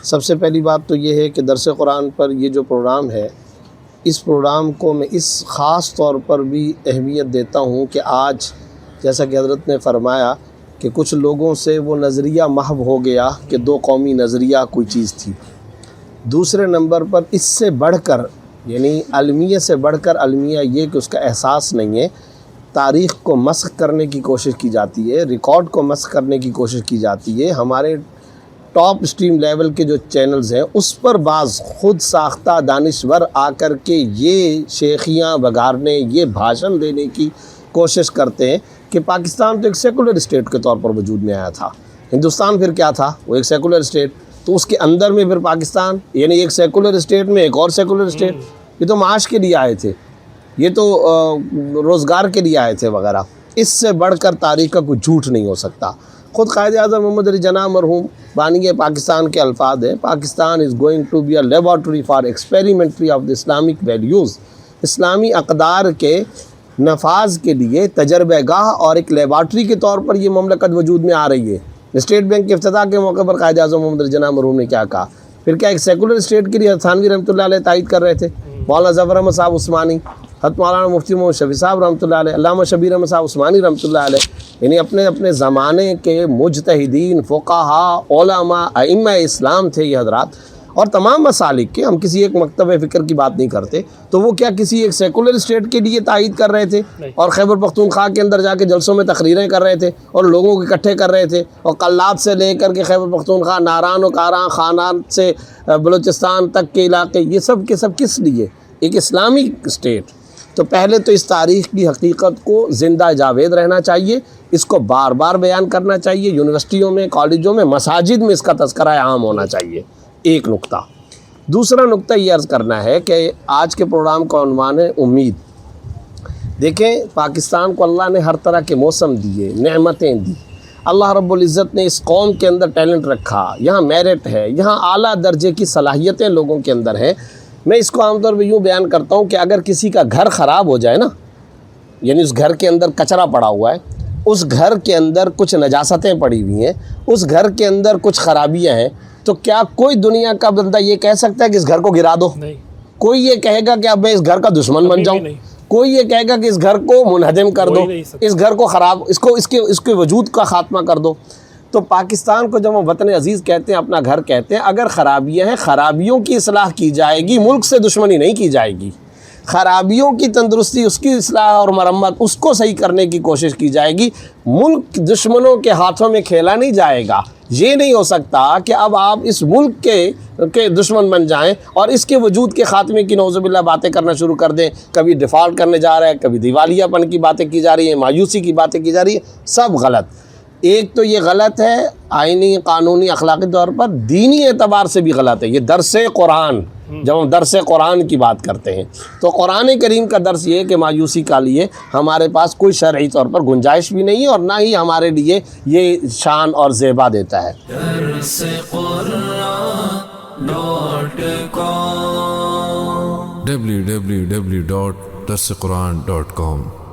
سب سے پہلی بات تو یہ ہے کہ درس قرآن پر یہ جو پروگرام ہے، اس پروگرام کو میں اس خاص طور پر بھی اہمیت دیتا ہوں کہ آج جیسا کہ حضرت نے فرمایا کہ کچھ لوگوں سے وہ نظریہ محو ہو گیا کہ دو قومی نظریہ کوئی چیز تھی۔ دوسرے نمبر پر اس سے بڑھ کر، یعنی المیہ سے بڑھ کر المیہ یہ کہ اس کا احساس نہیں ہے، تاریخ کو مسخ کرنے کی کوشش کی جاتی ہے، ریکارڈ کو مسخ کرنے کی کوشش کی جاتی ہے۔ ہمارے ٹاپ اسٹریم لیول کے جو چینلز ہیں اس پر بعض خود ساختہ دانشور آ کر کے یہ شیخیاں بگارنے، یہ بھاشن دینے کی کوشش کرتے ہیں کہ پاکستان تو ایک سیکولر اسٹیٹ کے طور پر وجود میں آیا تھا۔ ہندوستان پھر کیا تھا؟ وہ ایک سیکولر اسٹیٹ، تو اس کے اندر میں پھر پاکستان، یعنی ایک سیکولر اسٹیٹ میں ایک اور سیکولر اسٹیٹ۔ یہ تو معاش کے لیے آئے تھے، یہ تو روزگار کے لیے آئے تھے وغیرہ۔ اس سے بڑھ کر تاریخ کا کوئی جھوٹ نہیں ہو سکتا۔ خود قائد اعظم محمد علی جناح مرحوم بانی پاکستان کے الفاظ ہیں، Pakistan is going to be a laboratory for experimentary of the Islamic values. اسلامی اقدار کے نفاذ کے لیے تجربہ گاہ اور ایک لیبارٹری کے طور پر یہ مملکت وجود میں آ رہی ہے۔ اسٹیٹ بینک کے افتتاح کے موقع پر قائد اعظم محمد علی جناح مرحوم نے کیا کہا؟ پھر کیا ایک سیکولر اسٹیٹ کے لیے تھانوی رحمۃ اللہ علیہ تائید کر رہے تھے؟ مولانا ظفر احمد صاحب عثمانی، حضرت مولانا مفتی محمد شفیع صاحب رحمۃ اللہ علیہ، علامہ شبیر احمد صاحب عثمانی رحمۃ اللہ علیہ، یعنی اپنے زمانے کے مجتہدین، فقہاء، علماء، ائمہ اسلام تھے یہ حضرات، اور تمام مسالک کے، ہم کسی ایک مکتب فکر کی بات نہیں کرتے، تو وہ کیا کسی ایک سیکولر اسٹیٹ کے لیے تائید کر رہے تھے اور خیبر پختونخوا کے اندر جا کے جلسوں میں تقریریں کر رہے تھے اور لوگوں کو اکٹھے کر رہے تھے، اور قلات سے لے کر کے خیبر پختونخوا، ناران و کاران، خانات سے بلوچستان تک کے علاقے، یہ سب کے سب کس لیے؟ ایک اسلامی اسٹیٹ۔ تو پہلے تو اس تاریخ کی حقیقت کو زندہ جاوید رہنا چاہیے، اس کو بار بار بیان کرنا چاہیے، یونیورسٹیوں میں، کالجوں میں، مساجد میں اس کا تذکرہ عام ہونا چاہیے۔ ایک نقطہ۔ دوسرا نقطہ یہ عرض کرنا ہے کہ آج کے پروگرام کا عنوان ہے امید۔ دیکھیں، پاکستان کو اللہ نے ہر طرح کے موسم دیے، نعمتیں دی، اللہ رب العزت نے اس قوم کے اندر ٹیلنٹ رکھا، یہاں میرٹ ہے، یہاں اعلیٰ درجے کی صلاحیتیں لوگوں کے اندر ہیں۔ میں اس کو عام طور پہ یوں بیان کرتا ہوں کہ اگر کسی کا گھر خراب ہو جائے نا، یعنی اس گھر کے اندر کچرا پڑا ہوا ہے، اس گھر کے اندر کچھ نجاستیں پڑی ہوئی ہیں، اس گھر کے اندر کچھ خرابیاں ہیں، تو کیا کوئی دنیا کا بندہ یہ کہہ سکتا ہے کہ اس گھر کو گرا دو؟ نہیں۔ کوئی یہ کہے گا کہ اب میں اس گھر کا دشمن بن جاؤں؟ کوئی یہ کہے گا کہ اس گھر کو منہدم کر دو، اس گھر کو خراب، اس کے وجود کا خاتمہ کر دو۔ تو پاکستان کو جب ہم وطن عزیز کہتے ہیں، اپنا گھر کہتے ہیں، اگر خرابیاں ہیں، خرابیوں کی اصلاح کی جائے گی، ملک سے دشمنی نہیں کی جائے گی۔ خرابیوں کی تندرستی، اس کی اصلاح اور مرمت، اس کو صحیح کرنے کی کوشش کی جائے گی۔ ملک دشمنوں کے ہاتھوں میں کھیلا نہیں جائے گا۔ یہ نہیں ہو سکتا کہ اب آپ اس ملک کے دشمن بن جائیں اور اس کے وجود کے خاتمے کی نعوذ باللہ باتیں کرنا شروع کر دیں۔ کبھی ڈیفالٹ کرنے جا رہا ہے، کبھی دیوالیہ پن کی باتیں کی جا رہی ہیں، مایوسی کی باتیں کی جا رہی ہیں، سب غلط۔ ایک تو یہ غلط ہے آئینی، قانونی، اخلاقی طور پر، دینی اعتبار سے بھی غلط ہے۔ یہ درس قرآن، جب ہم درس قرآن کی بات کرتے ہیں تو قرآن کریم کا درس یہ ہے کہ مایوسی کا لیے ہمارے پاس کوئی شرعی طور پر گنجائش بھی نہیں ہے، اور نہ ہی ہمارے لیے یہ شان اور زیبا دیتا ہے۔ www.darsequran.com